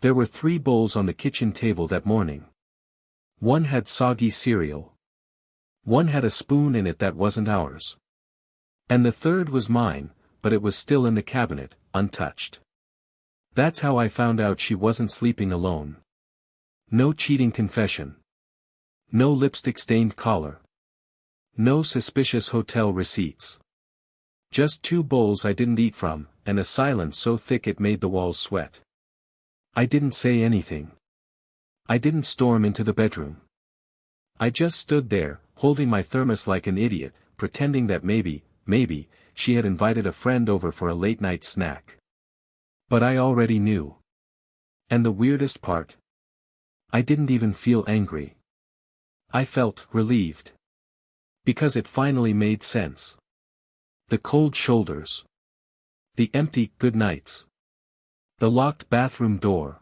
There were 3 bowls on the kitchen table that morning. One had soggy cereal. One had a spoon in it that wasn't ours. And the third was mine, but it was still in the cabinet, untouched. That's how I found out she wasn't sleeping alone. No cheating confession. No lipstick-stained collar. No suspicious hotel receipts. Just 2 bowls I didn't eat from, and a silence so thick it made the walls sweat. I didn't say anything. I didn't storm into the bedroom. I just stood there, holding my thermos like an idiot, pretending that maybe, she had invited a friend over for a late-night snack. But I already knew. And the weirdest part? I didn't even feel angry. I felt relieved. Because it finally made sense. The cold shoulders. The empty good nights. The locked bathroom door.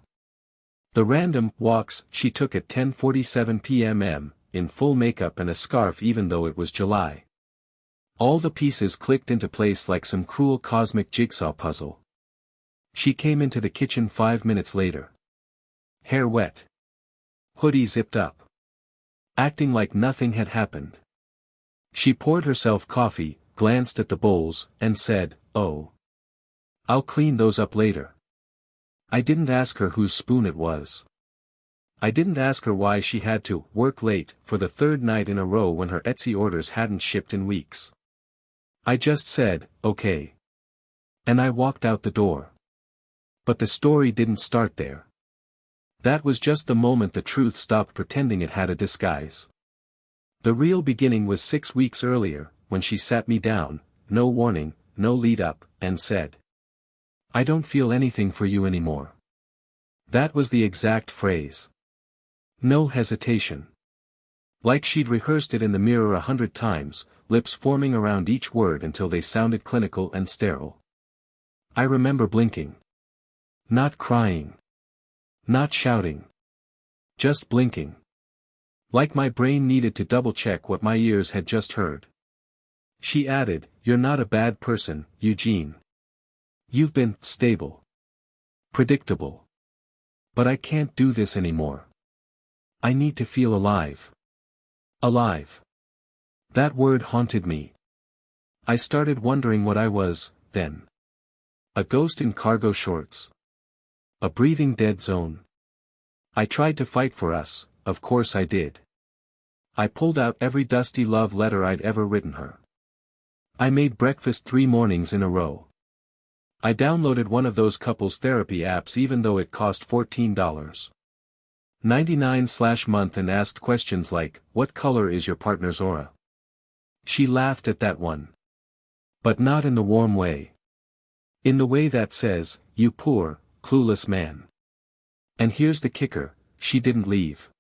The random walks she took at 10:47 p.m. in full makeup and a scarf even though it was July. All the pieces clicked into place like some cruel cosmic jigsaw puzzle. She came into the kitchen 5 minutes later. Hair wet. Hoodie zipped up. Acting like nothing had happened. She poured herself coffee, glanced at the bowls, and said, "Oh. I'll clean those up later." I didn't ask her whose spoon it was. I didn't ask her why she had to work late for the 3rd night in a row when her Etsy orders hadn't shipped in weeks. I just said, "Okay." And I walked out the door. But the story didn't start there. That was just the moment the truth stopped pretending it had a disguise. The real beginning was 6 weeks earlier, when she sat me down, no warning, no lead-up, and said, "I don't feel anything for you anymore." That was the exact phrase. No hesitation. Like she'd rehearsed it in the mirror 100 times, lips forming around each word until they sounded clinical and sterile. I remember blinking. Not crying. Not shouting. Just blinking. Like my brain needed to double-check what my ears had just heard. She added, "You're not a bad person, Eugene. You've been stable. Predictable. But I can't do this anymore. I need to feel alive." Alive. That word haunted me. I started wondering what I was, then. A ghost in cargo shorts. A breathing dead zone. I tried to fight for us, of course I did. I pulled out every dusty love letter I'd ever written her. I made breakfast 3 mornings in a row. I downloaded one of those couples therapy apps even though it cost $14.99/month and asked questions like, "What color is your partner's aura?" She laughed at that one. But not in the warm way. In the way that says, "You poor, clueless man." And here's the kicker, she didn't leave.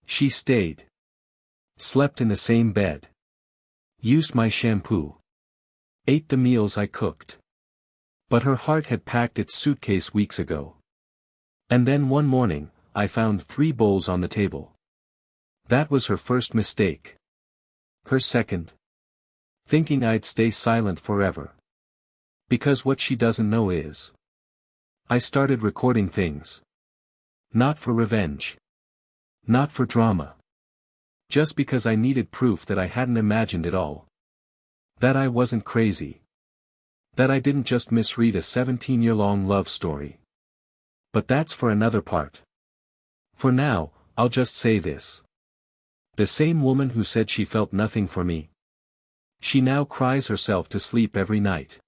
She stayed. Slept in the same bed. Used my shampoo. Ate the meals I cooked. But her heart had packed its suitcase weeks ago. And then one morning, I found 3 bowls on the table. That was her first mistake. Her second. Thinking I'd stay silent forever. Because what she doesn't know is, I started recording things. Not for revenge. Not for drama. Just because I needed proof that I hadn't imagined it all. That I wasn't crazy. That I didn't just misread a 17-year-long love story. But that's for another part. For now, I'll just say this. The same woman who said she felt nothing for me. She now cries herself to sleep every night.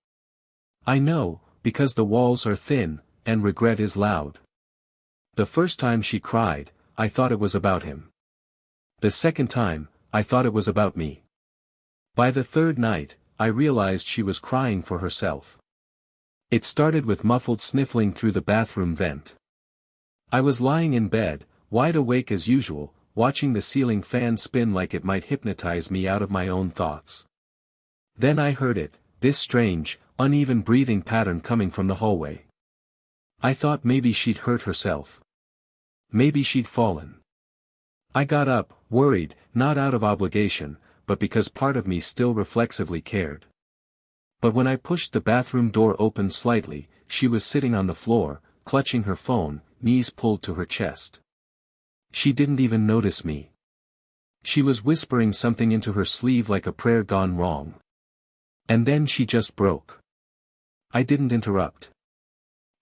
I know, because the walls are thin, and regret is loud. The first time she cried, I thought it was about him. The second time, I thought it was about me. By the 3rd night, I realized she was crying for herself. It started with muffled sniffling through the bathroom vent. I was lying in bed, wide awake as usual, watching the ceiling fan spin like it might hypnotize me out of my own thoughts. Then I heard it, this strange, uneven breathing pattern coming from the hallway. I thought maybe she'd hurt herself. Maybe she'd fallen. I got up, worried, not out of obligation, but because part of me still reflexively cared. But when I pushed the bathroom door open slightly, she was sitting on the floor, clutching her phone, knees pulled to her chest. She didn't even notice me. She was whispering something into her sleeve like a prayer gone wrong. And then she just broke. I didn't interrupt.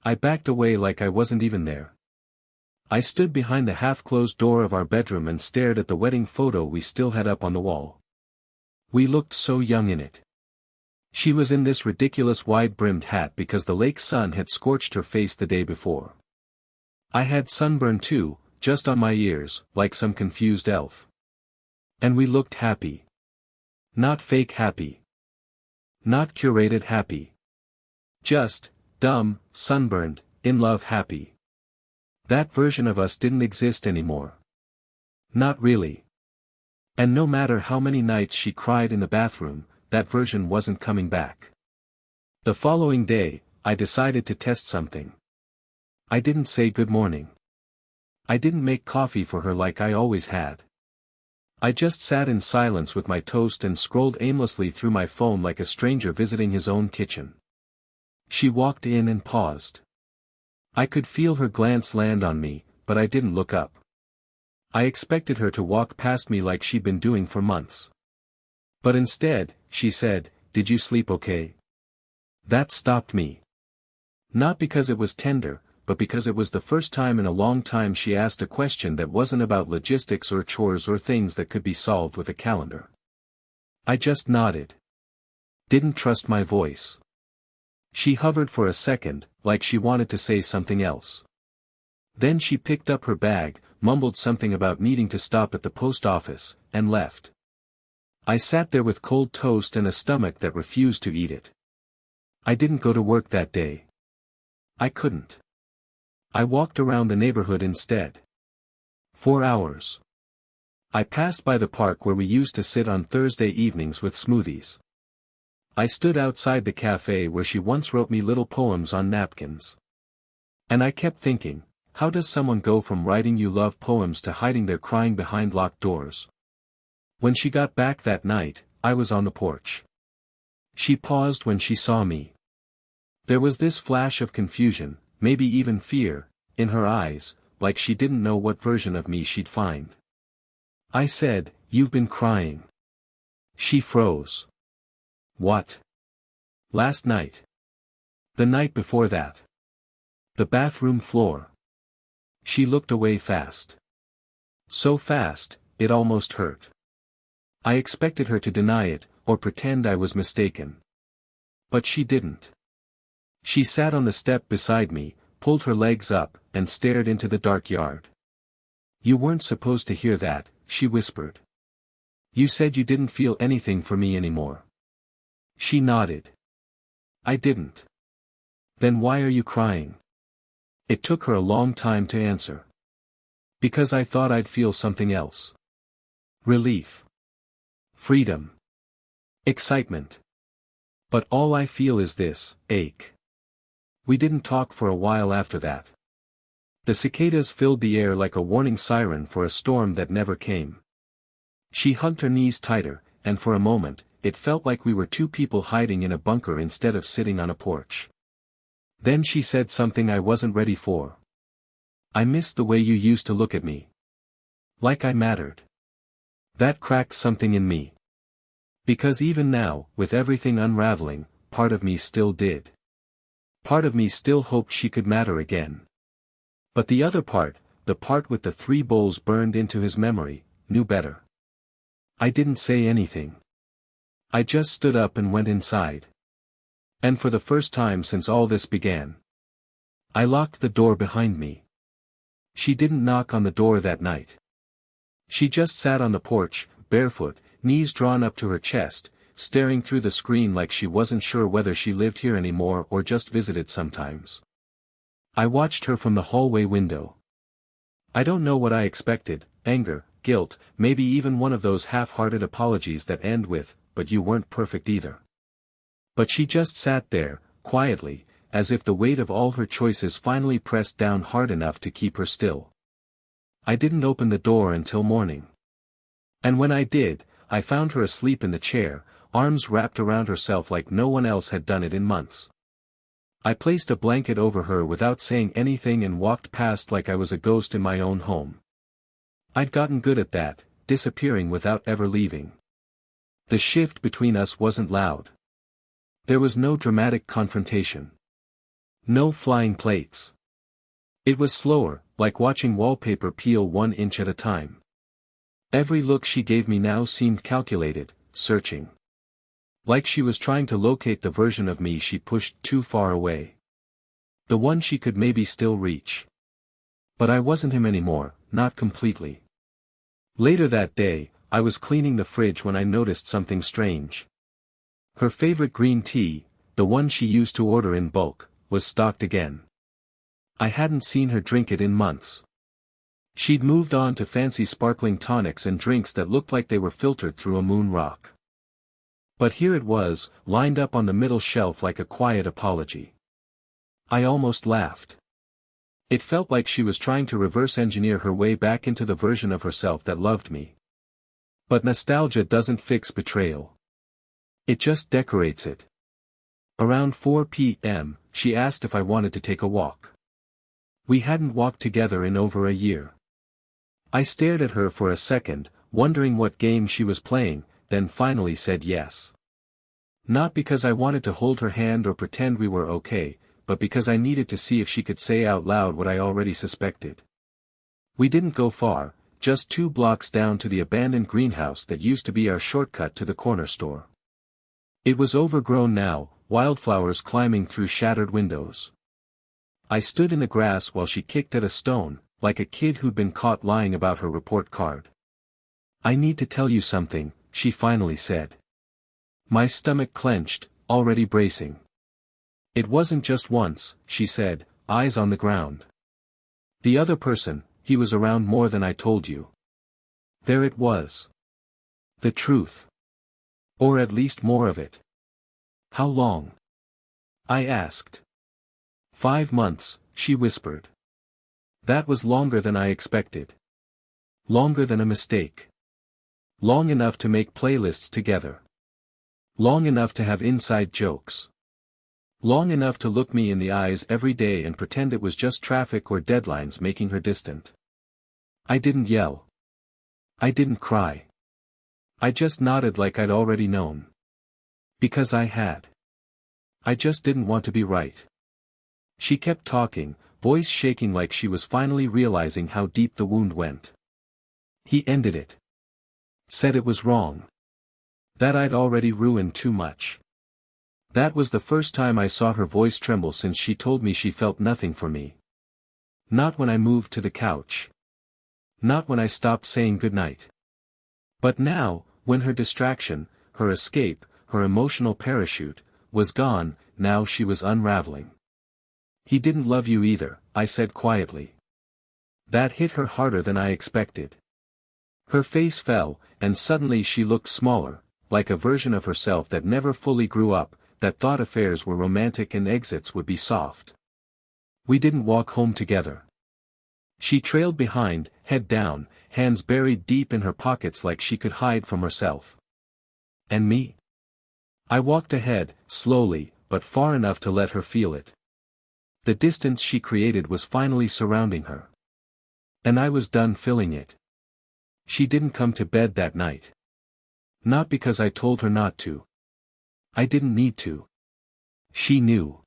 I backed away like I wasn't even there. I stood behind the half-closed door of our bedroom and stared at the wedding photo we still had up on the wall. We looked so young in it. She was in this ridiculous wide-brimmed hat because the lake sun had scorched her face the day before. I had sunburn too, just on my ears, like some confused elf. And we looked happy. Not fake happy. Not curated happy. Just, dumb, sunburned, in love happy. That version of us didn't exist anymore. Not really. And no matter how many nights she cried in the bathroom, that version wasn't coming back. The following day, I decided to test something. I didn't say good morning. I didn't make coffee for her like I always had. I just sat in silence with my toast and scrolled aimlessly through my phone like a stranger visiting his own kitchen. She walked in and paused. I could feel her glance land on me, but I didn't look up. I expected her to walk past me like she'd been doing for months. But instead, she said, "Did you sleep okay?" That stopped me. Not because it was tender, but because it was the first time in a long time she asked a question that wasn't about logistics or chores or things that could be solved with a calendar. I just nodded. Didn't trust my voice. She hovered for a second, like she wanted to say something else. Then she picked up her bag, mumbled something about needing to stop at the post office, and left. I sat there with cold toast and a stomach that refused to eat it. I didn't go to work that day. I couldn't. I walked around the neighborhood instead. 4 hours. I passed by the park where we used to sit on Thursday evenings with smoothies. I stood outside the cafe where she once wrote me little poems on napkins. And I kept thinking, how does someone go from writing you love poems to hiding their crying behind locked doors? When she got back that night, I was on the porch. She paused when she saw me. There was this flash of confusion, maybe even fear, in her eyes, like she didn't know what version of me she'd find. I said, "You've been crying." She froze. What? Last night? The night before that? The bathroom floor? She looked away fast. So fast, it almost hurt. I expected her to deny it, or pretend I was mistaken. But she didn't. She sat on the step beside me, pulled her legs up, and stared into the dark yard. "You weren't supposed to hear that," she whispered. "You said you didn't feel anything for me anymore." She nodded. I didn't. "Then why are you crying?" It took her a long time to answer. "Because I thought I'd feel something else. Relief. Freedom. Excitement. But all I feel is this, ache." We didn't talk for a while after that. The cicadas filled the air like a warning siren for a storm that never came. She hugged her knees tighter, and for a moment, it felt like we were two people hiding in a bunker instead of sitting on a porch. Then she said something I wasn't ready for. "I miss the way you used to look at me. Like I mattered." That cracked something in me. Because even now, with everything unraveling, part of me still did. Part of me still hoped she could matter again. But the other part, the part with the 3 bowls burned into his memory, knew better. I didn't say anything. I just stood up and went inside. And for the first time since all this began, I locked the door behind me. She didn't knock on the door that night. She just sat on the porch, barefoot, knees drawn up to her chest, staring through the screen like she wasn't sure whether she lived here anymore or just visited sometimes. I watched her from the hallway window. I don't know what I expected, anger, guilt, maybe even one of those half-hearted apologies that end with, "But you weren't perfect either." But she just sat there, quietly, as if the weight of all her choices finally pressed down hard enough to keep her still. I didn't open the door until morning. And when I did, I found her asleep in the chair, arms wrapped around herself like no one else had done it in months. I placed a blanket over her without saying anything and walked past like I was a ghost in my own home. I'd gotten good at that, disappearing without ever leaving. The shift between us wasn't loud. There was no dramatic confrontation. No flying plates. It was slower, like watching wallpaper peel 1 inch at a time. Every look she gave me now seemed calculated, searching. Like she was trying to locate the version of me she pushed too far away. The one she could maybe still reach. But I wasn't him anymore, not completely. Later that day, I was cleaning the fridge when I noticed something strange. Her favorite green tea, the one she used to order in bulk, was stocked again. I hadn't seen her drink it in months. She'd moved on to fancy sparkling tonics and drinks that looked like they were filtered through a moon rock. But here it was, lined up on the middle shelf like a quiet apology. I almost laughed. It felt like she was trying to reverse engineer her way back into the version of herself that loved me. But nostalgia doesn't fix betrayal. It just decorates it. Around 4 p.m., she asked if I wanted to take a walk. We hadn't walked together in over a year. I stared at her for a second, wondering what game she was playing, then finally said yes. Not because I wanted to hold her hand or pretend we were okay, but because I needed to see if she could say out loud what I already suspected. We didn't go far, just 2 blocks down to the abandoned greenhouse that used to be our shortcut to the corner store. It was overgrown now, wildflowers climbing through shattered windows. I stood in the grass while she kicked at a stone, like a kid who'd been caught lying about her report card. "I need to tell you something," she finally said. My stomach clenched, already bracing. "It wasn't just once," she said, eyes on the ground. "The other person, he was around more than I told you." There it was. The truth. Or at least more of it. "How long?" I asked. 5 months, she whispered. That was longer than I expected. Longer than a mistake. Long enough to make playlists together. Long enough to have inside jokes. Long enough to look me in the eyes every day and pretend it was just traffic or deadlines making her distant. I didn't yell. I didn't cry. I just nodded like I'd already known. Because I had. I just didn't want to be right. She kept talking, voice shaking like she was finally realizing how deep the wound went. He ended it. Said it was wrong. That I'd already ruined too much. That was the first time I saw her voice tremble since she told me she felt nothing for me. Not when I moved to the couch. Not when I stopped saying goodnight. But now, when her distraction, her escape, her emotional parachute, was gone, now she was unraveling. "He didn't love you either," I said quietly. That hit her harder than I expected. Her face fell, and suddenly she looked smaller, like a version of herself that never fully grew up, that thought affairs were romantic and exits would be soft. We didn't walk home together. She trailed behind, head down, hands buried deep in her pockets like she could hide from herself. And me? I walked ahead, slowly, but far enough to let her feel it. The distance she created was finally surrounding her. And I was done filling it. She didn't come to bed that night. Not because I told her not to. I didn't need to. She knew.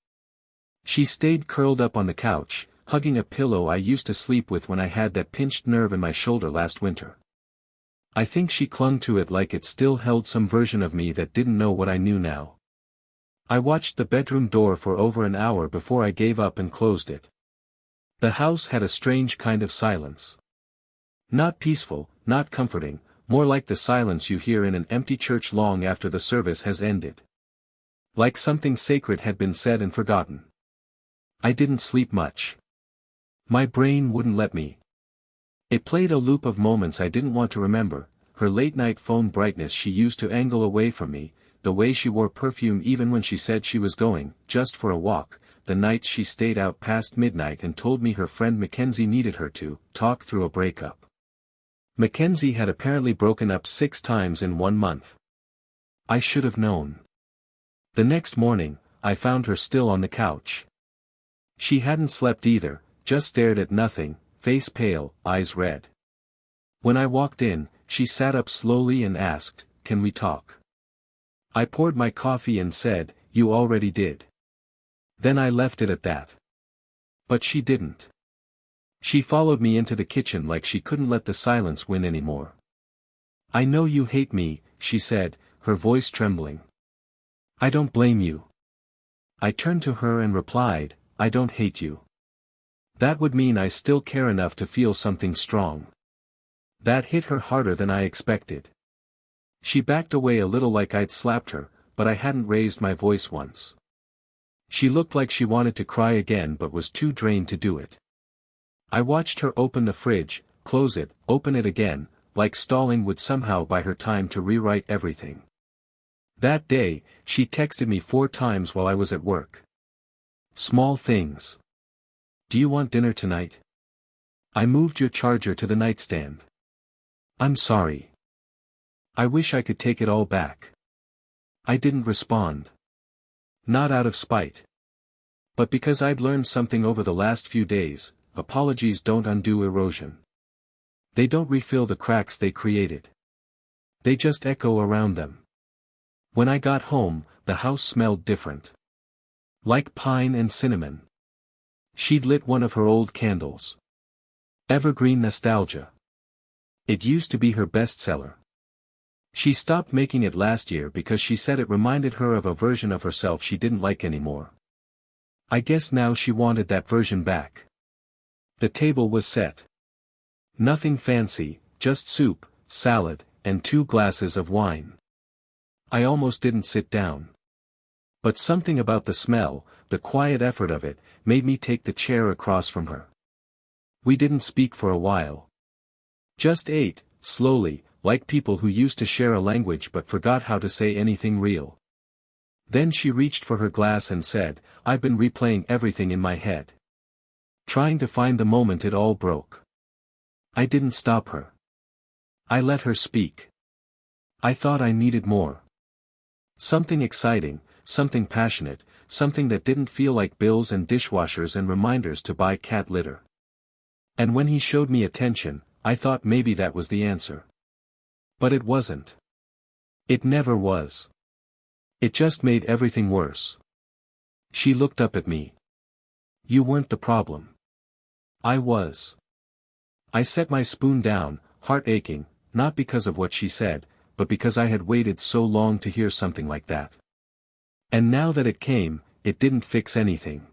She stayed curled up on the couch, hugging a pillow I used to sleep with when I had that pinched nerve in my shoulder last winter. I think she clung to it like it still held some version of me that didn't know what I knew now. I watched the bedroom door for over an hour before I gave up and closed it. The house had a strange kind of silence. Not peaceful, not comforting, more like the silence you hear in an empty church long after the service has ended. Like something sacred had been said and forgotten. I didn't sleep much. My brain wouldn't let me. It played a loop of moments I didn't want to remember, her late-night phone brightness she used to angle away from me, the way she wore perfume even when she said she was going, just for a walk, the nights she stayed out past midnight and told me her friend Mackenzie needed her to talk through a breakup. Mackenzie had apparently broken up 6 times in 1 month. I should have known. The next morning, I found her still on the couch. She hadn't slept either, just stared at nothing, face pale, eyes red. When I walked in, she sat up slowly and asked, "Can we talk?" I poured my coffee and said, "You already did." Then I left it at that. But she didn't. She followed me into the kitchen like she couldn't let the silence win anymore. "I know you hate me," she said, her voice trembling. "I don't blame you." I turned to her and replied, "I don't hate you. That would mean I still care enough to feel something strong." That hit her harder than I expected. She backed away a little like I'd slapped her, but I hadn't raised my voice once. She looked like she wanted to cry again but was too drained to do it. I watched her open the fridge, close it, open it again, like stalling would somehow buy her time to rewrite everything. That day, she texted me 4 times while I was at work. Small things. "Do you want dinner tonight? I moved your charger to the nightstand. I'm sorry. I wish I could take it all back." I didn't respond. Not out of spite. But because I'd learned something over the last few days: apologies don't undo erosion. They don't refill the cracks they created. They just echo around them. When I got home, the house smelled different. Like pine and cinnamon. She'd lit one of her old candles. Evergreen Nostalgia. It used to be her bestseller. She stopped making it last year because she said it reminded her of a version of herself she didn't like anymore. I guess now she wanted that version back. The table was set. Nothing fancy, just soup, salad, and 2 glasses of wine. I almost didn't sit down. But something about the smell, the quiet effort of it, made me take the chair across from her. We didn't speak for a while. Just ate, slowly, like people who used to share a language but forgot how to say anything real. Then she reached for her glass and said, "I've been replaying everything in my head. Trying to find the moment it all broke." I didn't stop her. I let her speak. I thought I needed more. Something exciting, something passionate, something that didn't feel like bills and dishwashers and reminders to buy cat litter. And when he showed me attention, I thought maybe that was the answer. But it wasn't. It never was. It just made everything worse. She looked up at me. "You weren't the problem. I was." I set my spoon down, heart aching, not because of what she said, but because I had waited so long to hear something like that. And now that it came, it didn't fix anything.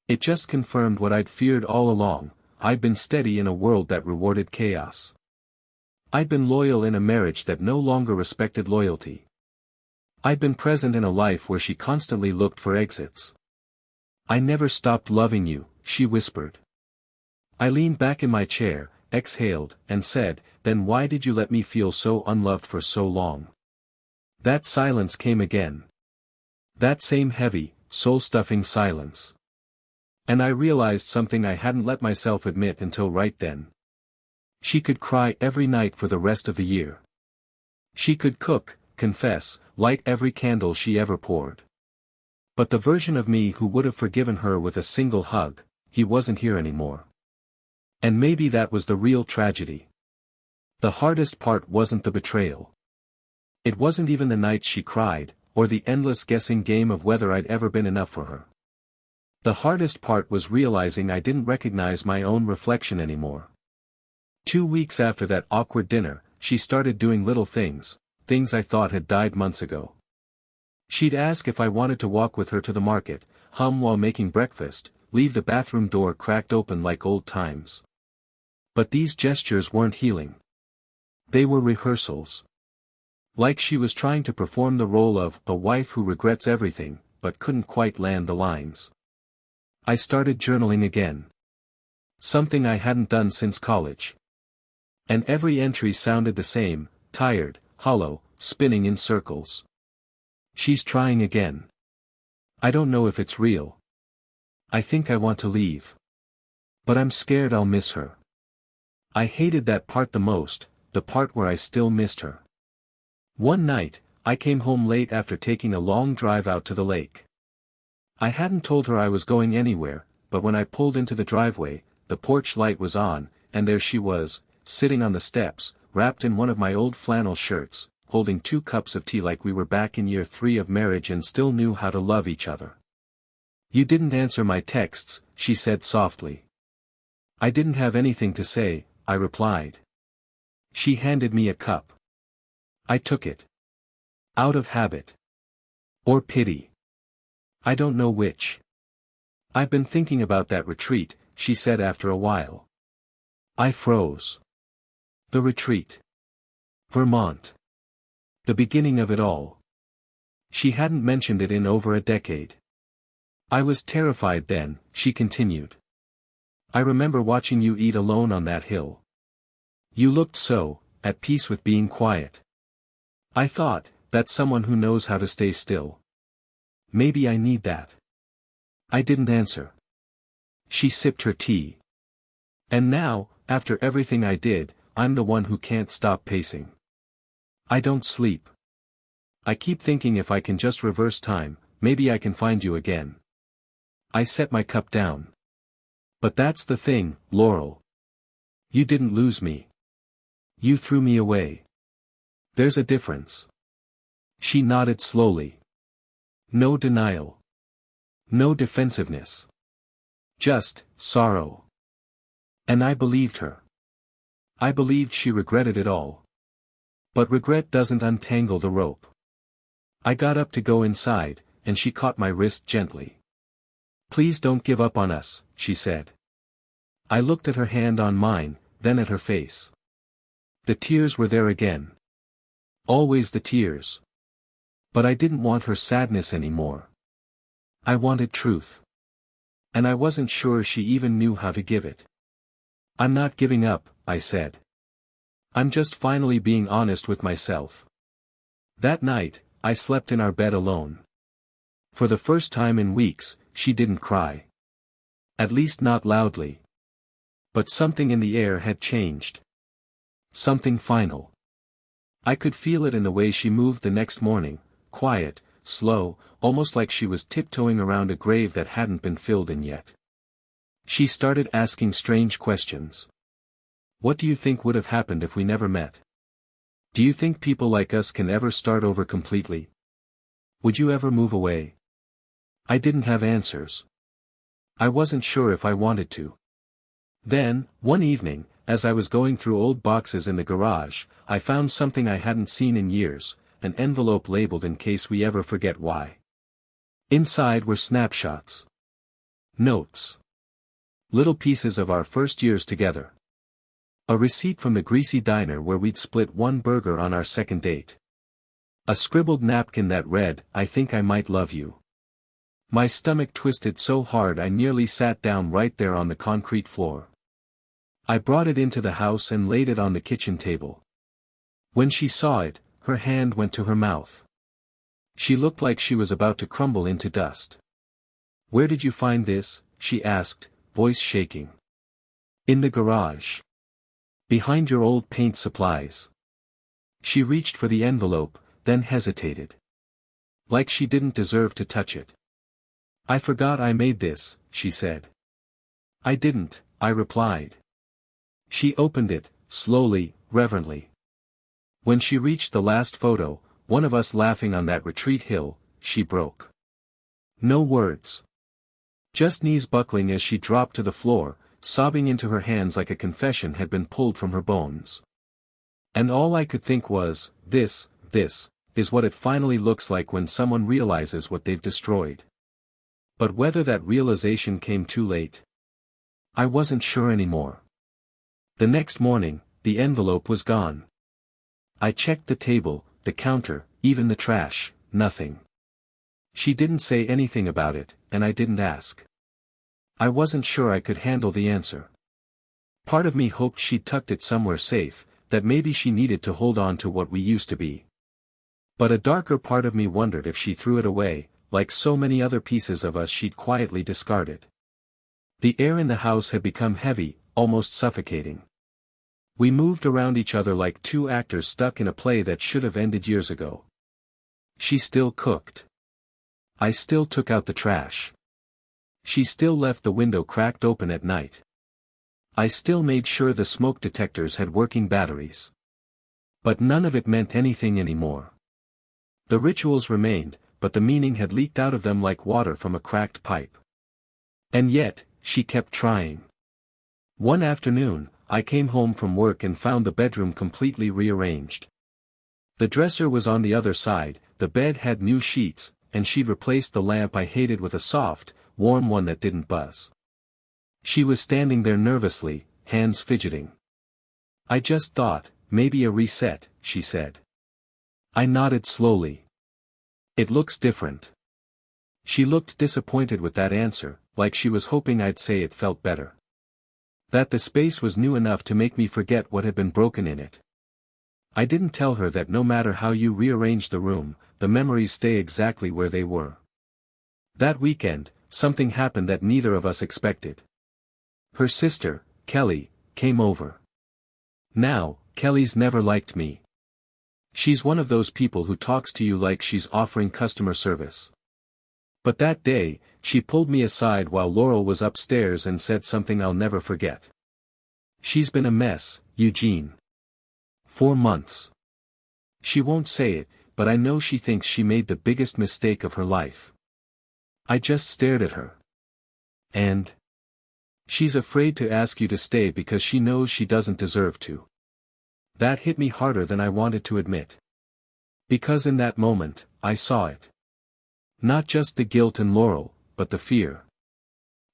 It just confirmed what I'd feared all along: I'd been steady in a world that rewarded chaos. I'd been loyal in a marriage that no longer respected loyalty. I'd been present in a life where she constantly looked for exits. "I never stopped loving you," she whispered. I leaned back in my chair, exhaled, and said, "Then why did you let me feel so unloved for so long?" That silence came again. That same heavy, soul-stuffing silence. And I realized something I hadn't let myself admit until right then. She could cry every night for the rest of the year. She could cook, confess, light every candle she ever poured. But the version of me who would have forgiven her with a single hug, he wasn't here anymore. And maybe that was the real tragedy. The hardest part wasn't the betrayal. It wasn't even the nights she cried, or the endless guessing game of whether I'd ever been enough for her. The hardest part was realizing I didn't recognize my own reflection anymore. 2 weeks after that awkward dinner, she started doing little things, things I thought had died months ago. She'd ask if I wanted to walk with her to the market, hum while making breakfast, leave the bathroom door cracked open like old times. But these gestures weren't healing. They were rehearsals. Like she was trying to perform the role of a wife who regrets everything, but couldn't quite land the lines. I started journaling again. Something I hadn't done since college. And every entry sounded the same: tired, hollow, spinning in circles. She's trying again. I don't know if it's real. I think I want to leave. But I'm scared I'll miss her. I hated that part the most, the part where I still missed her. One night, I came home late after taking a long drive out to the lake. I hadn't told her I was going anywhere, but when I pulled into the driveway, the porch light was on, and there she was, sitting on the steps, wrapped in one of my old flannel shirts, holding 2 cups of tea like we were back in year 3 of marriage and still knew how to love each other. "You didn't answer my texts," she said softly. "I didn't have anything to say," I replied. She handed me a cup. I took it. Out of habit. Or pity. I don't know which. "I've been thinking about that retreat," she said after a while. I froze. The retreat. Vermont. The beginning of it all. She hadn't mentioned it in over a decade. "I was terrified then," she continued. "I remember watching you eat alone on that hill. You looked so, at peace with being quiet. I thought, that's someone who knows how to stay still. Maybe I need that." I didn't answer. She sipped her tea. "And now, after everything I did, I'm the one who can't stop pacing. I don't sleep. I keep thinking if I can just reverse time, maybe I can find you again." I set my cup down. "But that's the thing, Laurel. You didn't lose me. You threw me away. There's a difference." She nodded slowly. No denial. No defensiveness. Just sorrow. And I believed her. I believed she regretted it all. But regret doesn't untangle the rope. I got up to go inside, and she caught my wrist gently. "Please don't give up on us," she said. I looked at her hand on mine, then at her face. The tears were there again. Always the tears. But I didn't want her sadness anymore. I wanted truth. And I wasn't sure she even knew how to give it. "I'm not giving up," I said. "I'm just finally being honest with myself." That night, I slept in our bed alone. For the first time in weeks, she didn't cry. At least not loudly. But something in the air had changed. Something final. I could feel it in the way she moved the next morning, quiet, slow, almost like she was tiptoeing around a grave that hadn't been filled in yet. She started asking strange questions. "What do you think would have happened if we never met? Do you think people like us can ever start over completely? Would you ever move away?" I didn't have answers. I wasn't sure if I wanted to. Then, one evening, as I was going through old boxes in the garage, I found something I hadn't seen in years, an envelope labeled "In case we ever forget why." Inside were snapshots. Notes. Little pieces of our first years together. A receipt from the greasy diner where we'd split one burger on our second date. A scribbled napkin that read, "I think I might love you." My stomach twisted so hard I nearly sat down right there on the concrete floor. I brought it into the house and laid it on the kitchen table. When she saw it, her hand went to her mouth. She looked like she was about to crumble into dust. "Where did you find this?" she asked, voice shaking. "In the garage. Behind your old paint supplies." She reached for the envelope, then hesitated. Like she didn't deserve to touch it. "I forgot I made this," she said. "I didn't," I replied. She opened it, slowly, reverently. When she reached the last photo, one of us laughing on that retreat hill, she broke. No words. Just knees buckling as she dropped to the floor, sobbing into her hands like a confession had been pulled from her bones. And all I could think was, this is what it finally looks like when someone realizes what they've destroyed. But whether that realization came too late, I wasn't sure anymore. The next morning, the envelope was gone. I checked the table, the counter, even the trash, nothing. She didn't say anything about it, and I didn't ask. I wasn't sure I could handle the answer. Part of me hoped she'd tucked it somewhere safe, that maybe she needed to hold on to what we used to be. But a darker part of me wondered if she threw it away, like so many other pieces of us she'd quietly discarded. The air in the house had become heavy, almost suffocating. We moved around each other like two actors stuck in a play that should have ended years ago. She still cooked. I still took out the trash. She still left the window cracked open at night. I still made sure the smoke detectors had working batteries. But none of it meant anything anymore. The rituals remained, but the meaning had leaked out of them like water from a cracked pipe. And yet, she kept trying. One afternoon, I came home from work and found the bedroom completely rearranged. The dresser was on the other side, the bed had new sheets, and she'd replaced the lamp I hated with a soft, warm one that didn't buzz. She was standing there nervously, hands fidgeting. "I just thought, maybe a reset," she said. I nodded slowly. "It looks different." She looked disappointed with that answer, like she was hoping I'd say it felt better. That the space was new enough to make me forget what had been broken in it. I didn't tell her that no matter how you rearrange the room, the memories stay exactly where they were. That weekend, something happened that neither of us expected. Her sister, Kelly, came over. Now, Kelly's never liked me. She's one of those people who talks to you like she's offering customer service. But that day, she pulled me aside while Laurel was upstairs and said something I'll never forget. "She's been a mess, Eugene. 4 months. She won't say it, but I know she thinks she made the biggest mistake of her life." I just stared at her. "And? She's afraid to ask you to stay because she knows she doesn't deserve to." That hit me harder than I wanted to admit. Because in that moment, I saw it. Not just the guilt and Laurel, but the fear.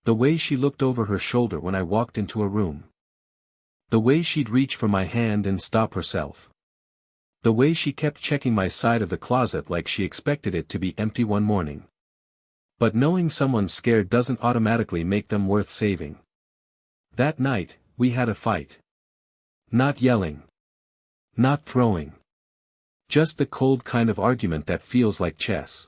The way she looked over her shoulder when I walked into a room. The way she'd reach for my hand and stop herself. The way she kept checking my side of the closet like she expected it to be empty one morning. But knowing someone's scared doesn't automatically make them worth saving. That night, we had a fight. Not yelling. Not throwing. Just the cold kind of argument that feels like chess.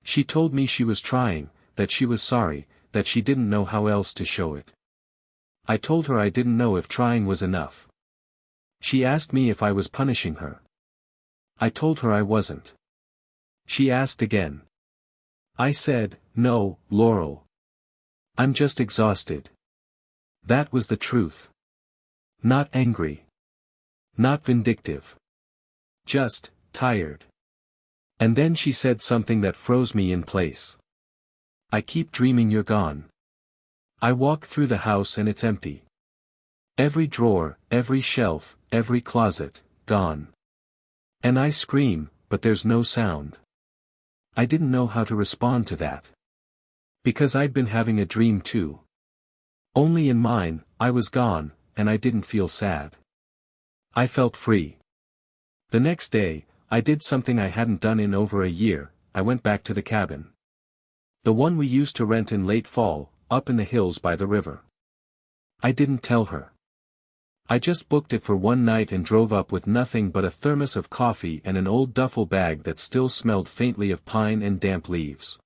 She told me she was trying, that she was sorry, that she didn't know how else to show it. I told her I didn't know if trying was enough. She asked me if I was punishing her. I told her I wasn't. She asked again. I said, "No, Laurel. I'm just exhausted." That was the truth. Not angry. Not vindictive. Just, tired. And then she said something that froze me in place. "I keep dreaming you're gone. I walk through the house and it's empty. Every drawer, every shelf, every closet, gone. And I scream, but there's no sound." I didn't know how to respond to that. Because I'd been having a dream too. Only in mine, I was gone, and I didn't feel sad. I felt free. The next day, I did something I hadn't done in over a year. I went back to the cabin. The one we used to rent in late fall, up in the hills by the river. I didn't tell her. I just booked it for one night and drove up with nothing but a thermos of coffee and an old duffel bag that still smelled faintly of pine and damp leaves.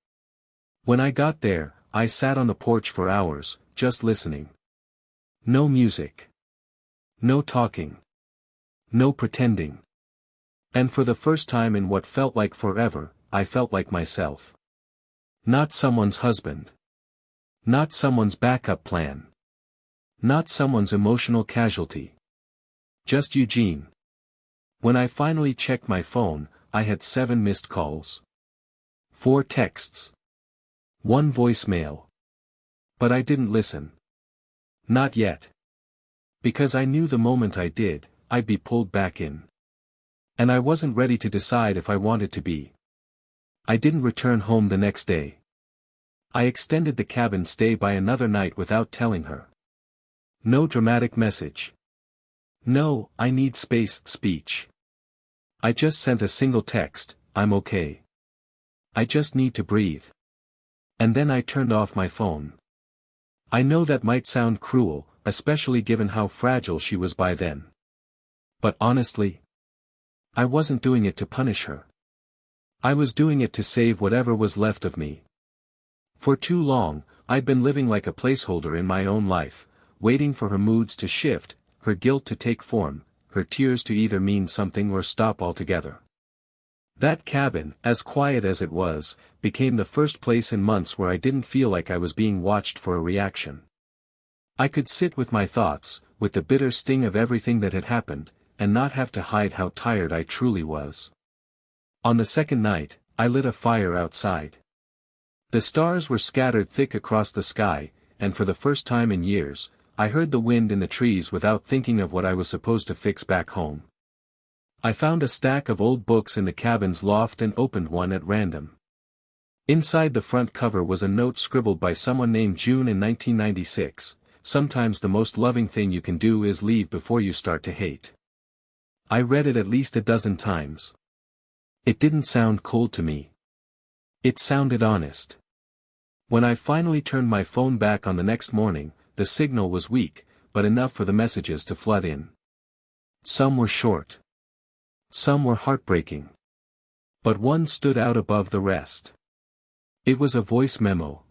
When I got there, I sat on the porch for hours, just listening. No music. No talking. No pretending. And for the first time in what felt like forever, I felt like myself. Not someone's husband. Not someone's backup plan. Not someone's emotional casualty. Just Eugene. When I finally checked my phone, I had 7 missed calls. 4 texts. 1 voicemail. But I didn't listen. Not yet. Because I knew the moment I did, I'd be pulled back in. And I wasn't ready to decide if I wanted to be. I didn't return home the next day. I extended the cabin stay by another night without telling her. No dramatic message. No, I need space speech. I just sent a single text, "I'm okay. I just need to breathe." And then I turned off my phone. I know that might sound cruel, especially given how fragile she was by then. But honestly, I wasn't doing it to punish her. I was doing it to save whatever was left of me. For too long, I'd been living like a placeholder in my own life, waiting for her moods to shift, her guilt to take form, her tears to either mean something or stop altogether. That cabin, as quiet as it was, became the first place in months where I didn't feel like I was being watched for a reaction. I could sit with my thoughts, with the bitter sting of everything that had happened, and not have to hide how tired I truly was. On the second night, I lit a fire outside. The stars were scattered thick across the sky, and for the first time in years, I heard the wind in the trees without thinking of what I was supposed to fix back home. I found a stack of old books in the cabin's loft and opened one at random. Inside the front cover was a note scribbled by someone named June in 1996, "Sometimes the most loving thing you can do is leave before you start to hate." I read it at least a dozen times. It didn't sound cold to me. It sounded honest. When I finally turned my phone back on the next morning, the signal was weak, but enough for the messages to flood in. Some were short. Some were heartbreaking. But one stood out above the rest. It was a voice memo.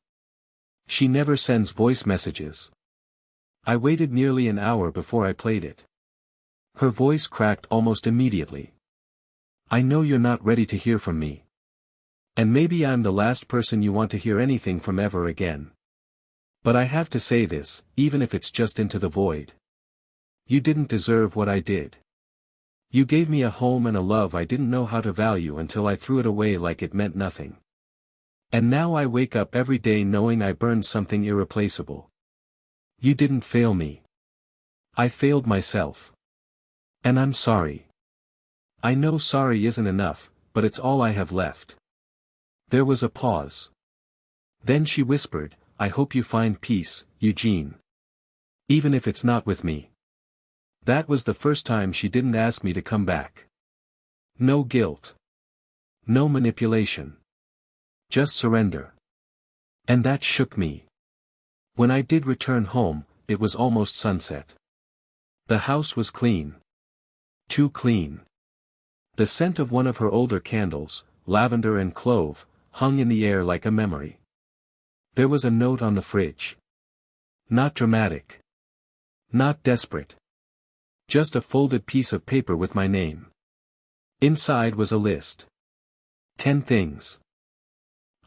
She never sends voice messages. I waited nearly an hour before I played it. Her voice cracked almost immediately. "I know you're not ready to hear from me. And maybe I'm the last person you want to hear anything from ever again. But I have to say this, even if it's just into the void. You didn't deserve what I did. You gave me a home and a love I didn't know how to value until I threw it away like it meant nothing. And now I wake up every day knowing I burned something irreplaceable. You didn't fail me. I failed myself. And I'm sorry. I know sorry isn't enough, but it's all I have left." There was a pause. Then she whispered, "I hope you find peace, Eugene. Even if it's not with me." That was the first time she didn't ask me to come back. No guilt. No manipulation. Just surrender. And that shook me. When I did return home, it was almost sunset. The house was clean. Too clean. The scent of one of her older candles, lavender and clove, hung in the air like a memory. There was a note on the fridge. Not dramatic. Not desperate. Just a folded piece of paper with my name. Inside was a list. 10 things.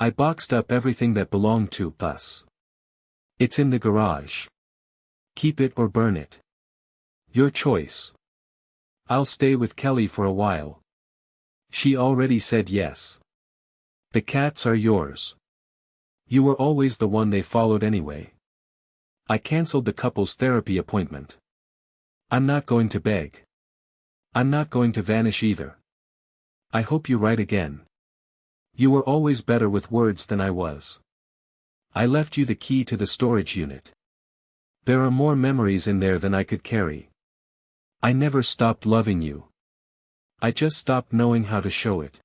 I boxed up everything that belonged to us. "It's in the garage. Keep it or burn it. Your choice. I'll stay with Kelly for a while. She already said yes. The cats are yours. You were always the one they followed anyway. I cancelled the couple's therapy appointment. I'm not going to beg. I'm not going to vanish either. I hope you write again. You were always better with words than I was. I left you the key to the storage unit. There are more memories in there than I could carry. I never stopped loving you. I just stopped knowing how to show it.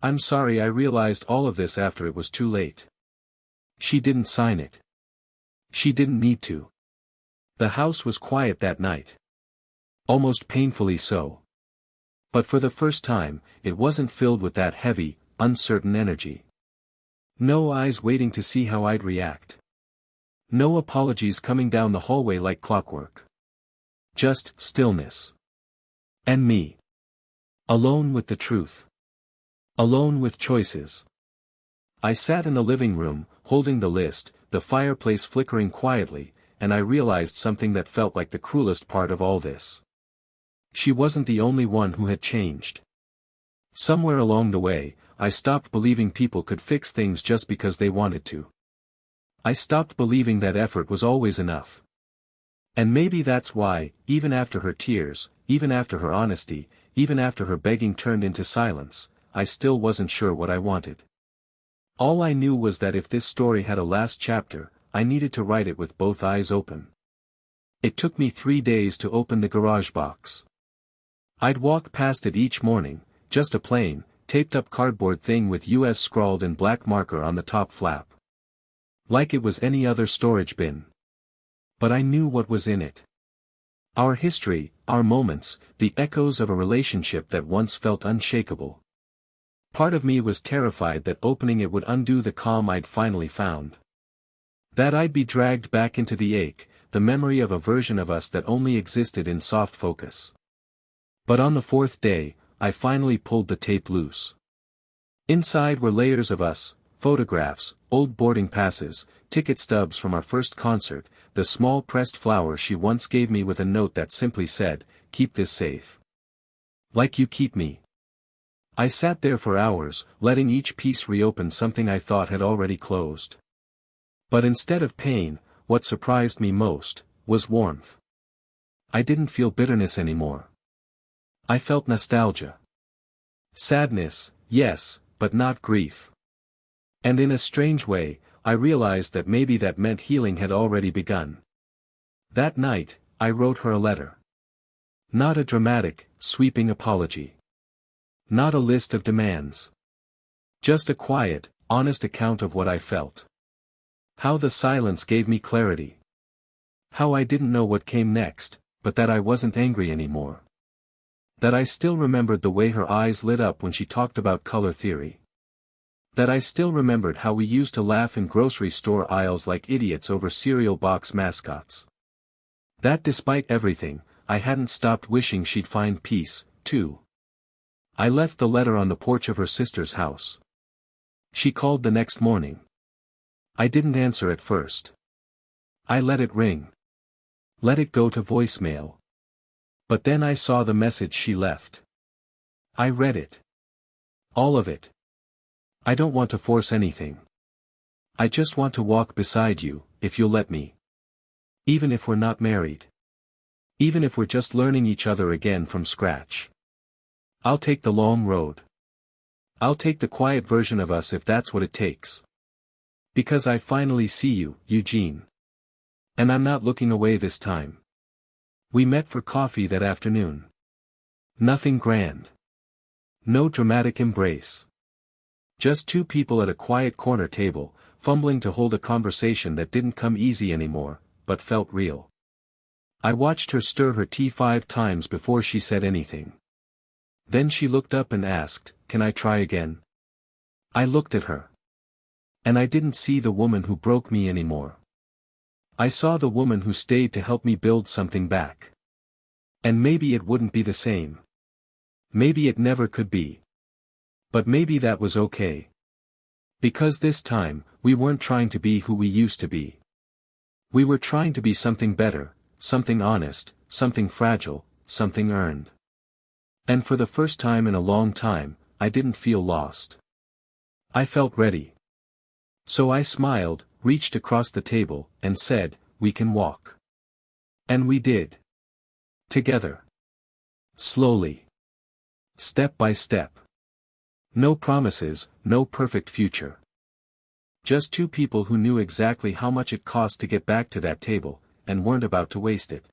I'm sorry I realized all of this after it was too late." She didn't sign it. She didn't need to. The house was quiet that night. Almost painfully so. But for the first time, it wasn't filled with that heavy, uncertain energy. No eyes waiting to see how I'd react. No apologies coming down the hallway like clockwork. Just stillness. And me. Alone with the truth. Alone with choices. I sat in the living room, holding the list, the fireplace flickering quietly, and I realized something that felt like the cruelest part of all this. She wasn't the only one who had changed. Somewhere along the way, I stopped believing people could fix things just because they wanted to. I stopped believing that effort was always enough. And maybe that's why, even after her tears, even after her honesty, even after her begging turned into silence, I still wasn't sure what I wanted. All I knew was that if this story had a last chapter, I needed to write it with both eyes open. It took me 3 days to open the garage box. I'd walk past it each morning, just a plain, taped-up cardboard thing with US scrawled in black marker on the top flap. Like it was any other storage bin. But I knew what was in it. Our history, our moments, the echoes of a relationship that once felt unshakable. Part of me was terrified that opening it would undo the calm I'd finally found. That I'd be dragged back into the ache, the memory of a version of us that only existed in soft focus. But on the 4th day, I finally pulled the tape loose. Inside were layers of us, photographs, old boarding passes, ticket stubs from our first concert, the small pressed flower she once gave me with a note that simply said, "Keep this safe. Like you keep me." I sat there for hours, letting each piece reopen something I thought had already closed. But instead of pain, what surprised me most, was warmth. I didn't feel bitterness anymore. I felt nostalgia. Sadness, yes, but not grief. And in a strange way, I realized that maybe that meant healing had already begun. That night, I wrote her a letter. Not a dramatic, sweeping apology. Not a list of demands. Just a quiet, honest account of what I felt. How the silence gave me clarity. How I didn't know what came next, but that I wasn't angry anymore. That I still remembered the way her eyes lit up when she talked about color theory. That I still remembered how we used to laugh in grocery store aisles like idiots over cereal box mascots. That despite everything, I hadn't stopped wishing she'd find peace, too. I left the letter on the porch of her sister's house. She called the next morning. I didn't answer at first. I let it ring. Let it go to voicemail. But then I saw the message she left. I read it. All of it. I don't want to force anything. I just want to walk beside you, if you'll let me. Even if we're not married. Even if we're just learning each other again from scratch. I'll take the long road. I'll take the quiet version of us if that's what it takes. Because I finally see you, Eugene. And I'm not looking away this time. We met for coffee that afternoon. Nothing grand. No dramatic embrace. Just two people at a quiet corner table, fumbling to hold a conversation that didn't come easy anymore, but felt real. I watched her stir her tea 5 times before she said anything. Then she looked up and asked, "Can I try again?" I looked at her. And I didn't see the woman who broke me anymore. I saw the woman who stayed to help me build something back. And maybe it wouldn't be the same. Maybe it never could be. But maybe that was okay. Because this time, we weren't trying to be who we used to be. We were trying to be something better, something honest, something fragile, something earned. And for the first time in a long time, I didn't feel lost. I felt ready. So I smiled, reached across the table, and said, "We can walk." And we did. Together. Slowly. Step by step. No promises, no perfect future. Just two people who knew exactly how much it cost to get back to that table, and weren't about to waste it.